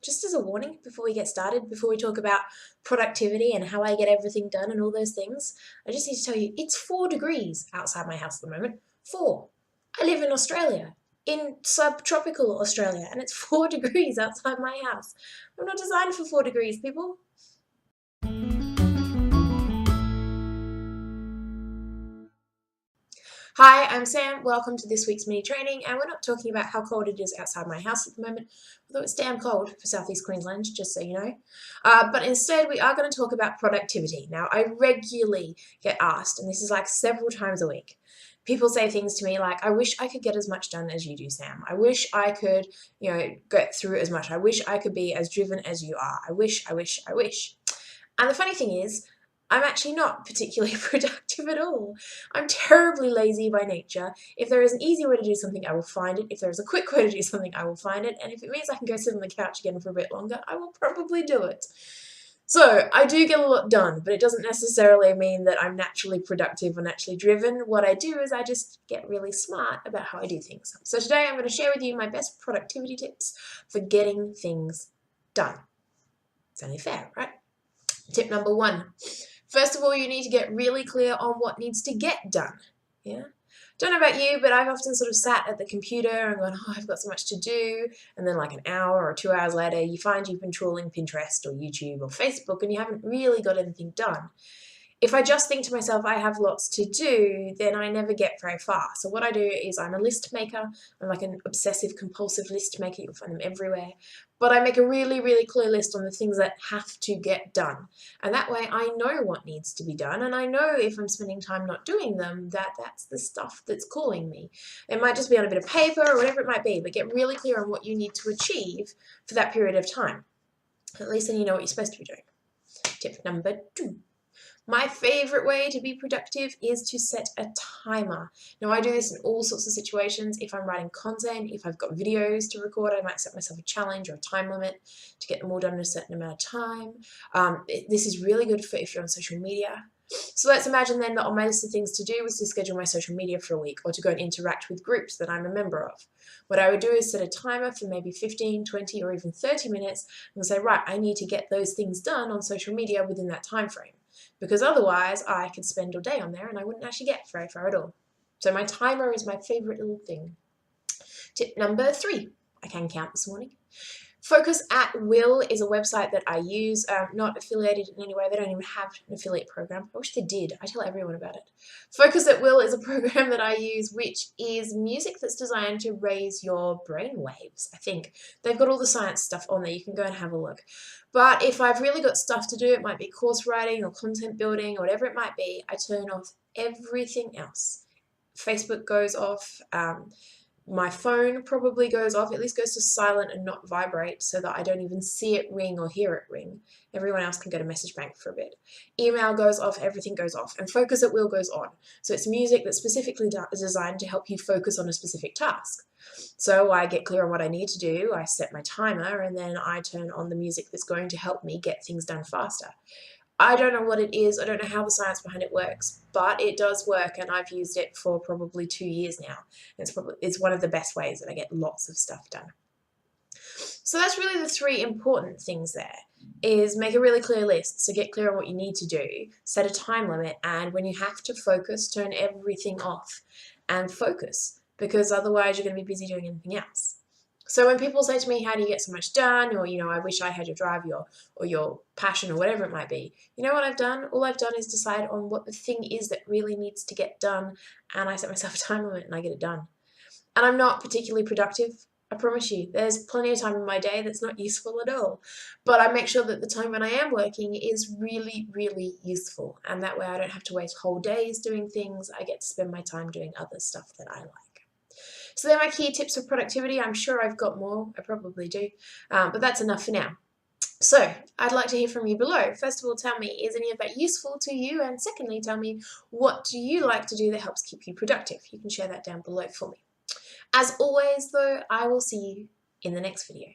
just as a warning before we get started, before we talk about productivity and how I get everything done and all those things, I just need to tell you it's 4 degrees outside my house at the moment. 4. I live in Australia, in subtropical Australia, and it's 4 degrees outside my house. I'm not designed for 4 degrees, people. Hi, I'm Sam. Welcome to this week's mini training, and we're not talking about how cold it is outside my house at the moment, although it's damn cold for southeast Queensland, just so you know. But instead, we are going to talk about productivity. Now, I regularly get asked, and this is like several times a week, people say things to me like, I wish I could get as much done as you do, Sam. I wish I could, get through as much. I wish I could be as driven as you are. I wish. And the funny thing is, I'm actually not particularly productive at all. I'm terribly lazy by nature. If there is an easy way to do something, I will find it. If there is a quick way to do something, I will find it. And if it means I can go sit on the couch again for a bit longer, I will probably do it. So I do get a lot done, but it doesn't necessarily mean that I'm naturally productive or naturally driven. What I do is I just get really smart about how I do things. So today I'm going to share with you my best productivity tips for getting things done. It's only fair, right? Tip number 1. First of all, you need to get really clear on what needs to get done. Yeah. Don't know about you, but I've often sort of sat at the computer and gone, oh, I've got so much to do. And then like an hour or 2 hours later, you find you've been trawling Pinterest or YouTube or Facebook and you haven't really got anything done. If I just think to myself, I have lots to do, then I never get very far. So what I do is I'm a list maker. I'm like an obsessive compulsive list maker. You'll find them everywhere. But I make a really, really clear list on the things that have to get done. And that way I know what needs to be done. And I know if I'm spending time not doing them, that's the stuff that's calling me. It might just be on a bit of paper or whatever it might be, but get really clear on what you need to achieve for that period of time. At least then you know what you're supposed to be doing. Tip number 2. My favorite way to be productive is to set a timer. Now, I do this in all sorts of situations. If I'm writing content, if I've got videos to record, I might set myself a challenge or a time limit to get them all done in a certain amount of time. This is really good for if you're on social media. So let's imagine then that on my list of things to do was to schedule my social media for a week or to go and interact with groups that I'm a member of. What I would do is set a timer for maybe 15, 20 or even 30 minutes and say, right, I need to get those things done on social media within that time frame. Because otherwise I could spend all day on there and I wouldn't actually get very far at all. So my timer is my favorite little thing. Tip number 3, I can count this morning. Focus at Will is a website that I use, not affiliated in any way. They don't even have an affiliate program. I wish they did. I tell everyone about it. Focus at Will is a program that I use, which is music that's designed to raise your brain waves, I think. They've got all the science stuff on there. You can go and have a look. But if I've really got stuff to do, it might be course writing or content building or whatever it might be, I turn off everything else. Facebook goes off. My phone probably goes off, at least goes to silent and not vibrate so that I don't even see it ring or hear it ring. Everyone else can go to message bank for a bit. Email goes off, everything goes off, and Focus at Will goes on. So it's music that's specifically designed to help you focus on a specific task. So I get clear on what I need to do, I set my timer, and then I turn on the music that's going to help me get things done faster. I don't know what it is, I don't know how the science behind it works, but it does work and I've used it for probably 2 years now. It's one of the best ways that I get lots of stuff done. So that's really the 3 important things there, is make a really clear list, so get clear on what you need to do, set a time limit, and when you have to focus, turn everything off and focus, because otherwise you're going to be busy doing anything else. So when people say to me, how do you get so much done? Or, I wish I had your drive or your passion or whatever it might be. You know what I've done? All I've done is decide on what the thing is that really needs to get done. And I set myself a time limit and I get it done. And I'm not particularly productive. I promise you, there's plenty of time in my day that's not useful at all. But I make sure that the time when I am working is really, really useful. And that way I don't have to waste whole days doing things. I get to spend my time doing other stuff that I like. So they're my key tips for productivity. I'm sure I've got more. I probably do. But that's enough for now. So I'd like to hear from you below. First of all, tell me, is any of that useful to you? And secondly, tell me, what do you like to do that helps keep you productive? You can share that down below for me. As always, though, I will see you in the next video.